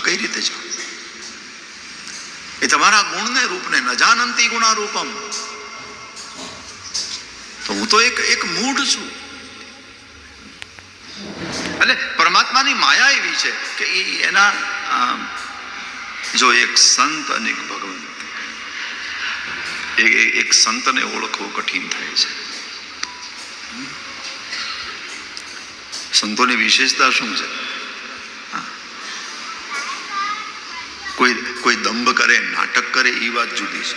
કઈ રીતે જાણું? એ તમારા ગુણને રૂપને ન જાનંતી ગુણારૂપમ. તો હું તો એક મૂઢ છું. એટલે પરમાત્માની માયા એવી છે કે એના જો એક સંત અને એક ભગવંત, એક સંતને ઓળખવું કઠિન થાય છે. સંતોની વિશેષતા શું છે? કોઈ દંભ કરે, નાટક કરે એ વાત જુદી છે.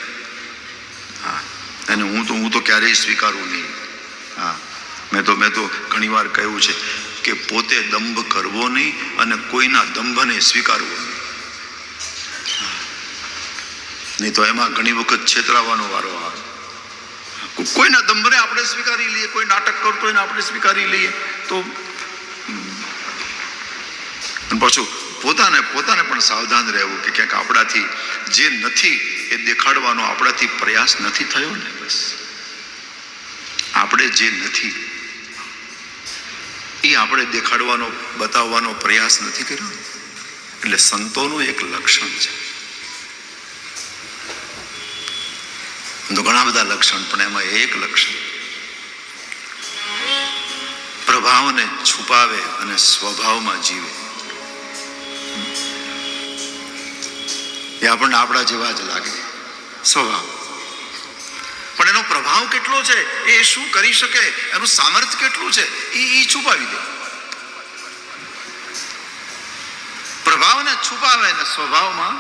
હા, અને હું તો ક્યારેય સ્વીકારું નહીં. હા, મેં તો ઘણી વાર કહ્યું છે કે પોતે દંભ કરવો નહીં અને કોઈના દંભને સ્વીકારવો નહીં તો એમાં ઘણી વખત છેતરાવાનો વારો આવે. કોઈના દંભને આપણે સ્વીકારી લઈએ, કોઈ નાટક કરતો હોય ને આપણે સ્વીકારી લઈએ તો પાછું પોતાને પણ સાવધાન રહેવું કે ક્યાંક આપણાથી જે નથી એ દેખાડવાનો આપણાથી પ્રયાસ નથી થયો ને. બસ આપણે જે નથી એ આપણે દેખાડવાનો, બતાવવાનો પ્રયાસ નથી કર્યો. એટલે સંતોનું એક લક્ષણ છે. તો ઘણા બધા લક્ષણ, પણ એમાં એક લક્ષણ પ્રભાવને છુપાવે અને સ્વભાવમાં જીવે. એ આપણને આપણા જેવા જ લાગે સ્વભાવ, પણ એનો પ્રભાવ કેટલો છે, એ શું કરી શકે, એનું સામર્થ્ય કેટલું છે, એ છુપાવી દે. પ્રભાવને છુપાવે અને સ્વભાવમાં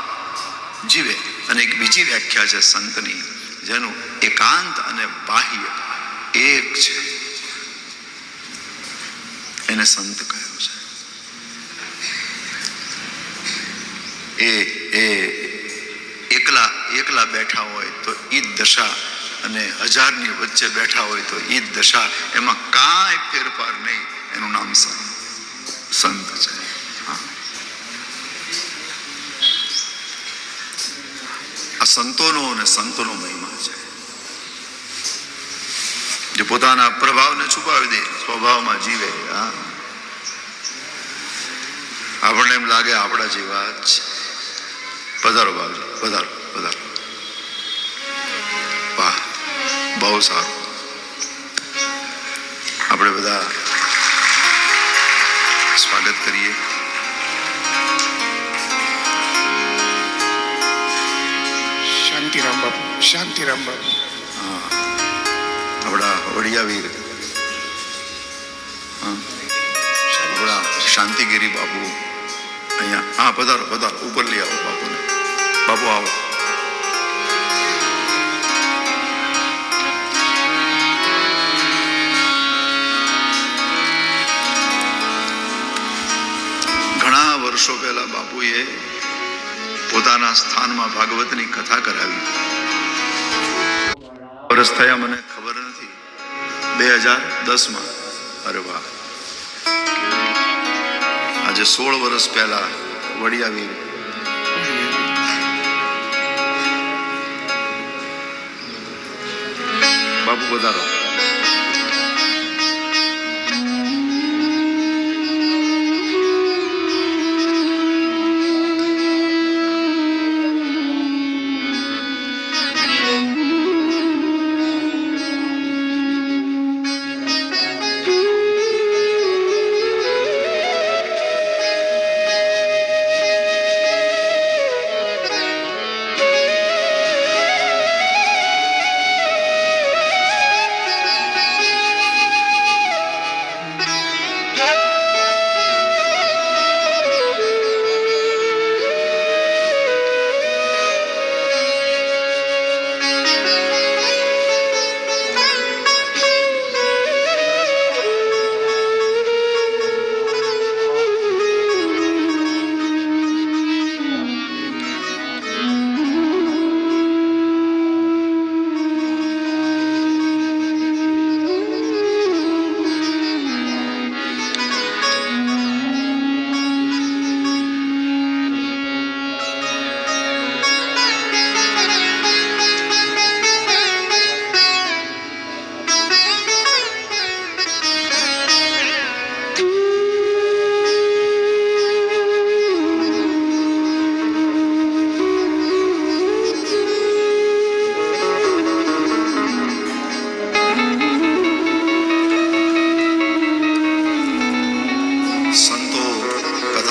જીવે. અને એક બીજી વ્યાખ્યા છે સંતની, જેનું એકાંત અને બાહ્ય એક છે, એને સંત કહ્યું છે. એ એકલા બેઠા હોય તો એ જ દશા, અને હજારની વચ્ચે બેઠા હોય તો એ જ દશા, એમાં કાંઈ ફેરફાર નહીં. એનું નામ સંત છે. આ સંતોનો અને સંતોનો મહિમા છે, જે પોતાના પ્રભાવને છુપાવી દે, સ્વભાવમાં જીવે. આપણને એમ લાગે આપણા જેવા જ છે. પધારો બાબજી, પધારો પધારો. વાહ, બહુ સારું. આપણે બધા સ્વાગત કરીએ. શાંતિરામ બાપુ, શાંતિરામ બાપુ. હા, આપણા વડિયાવીર, આપણા શાંતિગીરી બાપુ અહીંયા. હા, પધારો પધારો, ઉપર લઈ આવો બાપુને. બાપુ આવો. ઘણા વર્ષો પહેલા બાપુએ પોતાના સ્થાનમાં ભાગવતની કથા કરાવી. વર્ષ થયા મને ખબર નથી, 2010માં. અરે વાહ, આજે 16 વર્ષ પહેલા વડિયાવીર બાપુ પધારો.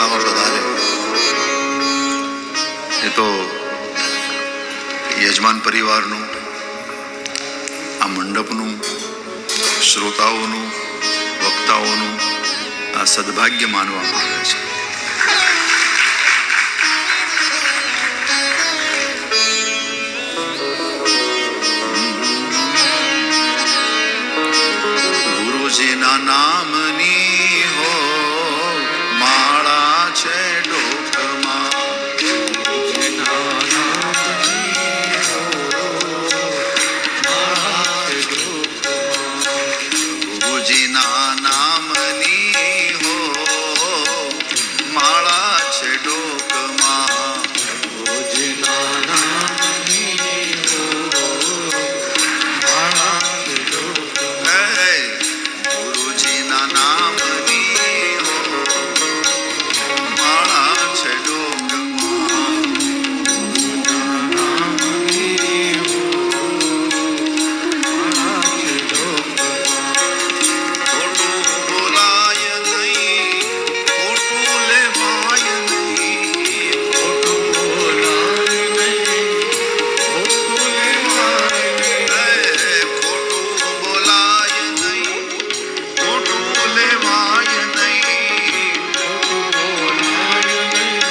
ખાવા પધારે એ તો યજમાન પરિવારનું, આ મંડપનું, શ્રોતાઓનું, વક્તાઓનું આ સદભાગ્ય માનવામાં આવે છે. ગુરુજીના નામની હો માળા છે ડોકમાં, ગુરુજીના નામની હો માળા છે ડોકમાં, ગુરુજીના નામની હો માળા છે ડોકમાં. ખોટું બોલાય નહીં, ખોટું લેવાય નહીં, ખોટું બોલાય નહીં, ખોટું લેવાય નહીં, ખોટું બોલાય નહીં, ખોટું લેવાય નહીં, ખોટું બોલાય નહીં,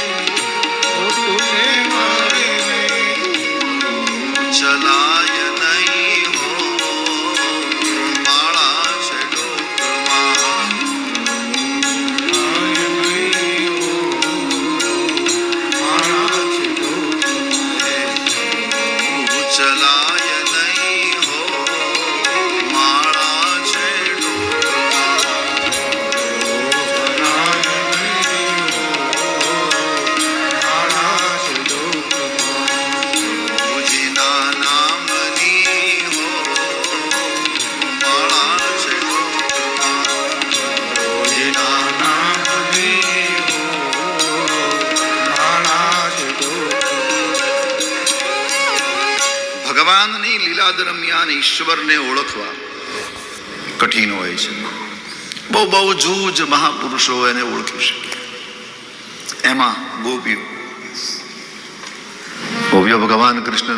ખોટું લેવાય નહીં, ચલાય નહીં હો માળા છે ડોકમાં, ચલાય નહીં હો માળા છે ડોકમાં. ગુરુજીના નામની હો માળા છે ડોકમાં, ગુરુજીના નામની હો માળા છે ડોકમાં. ભગવાનની લીલા દરમિયાન ઈશ્વરને ઓળખવા કઠિન હોય છે. બહુ બહુ જૂજ મહાપુરુષો એને ઓળખી શકે. એમાં ગોપીઓ ભગવાન કૃષ્ણને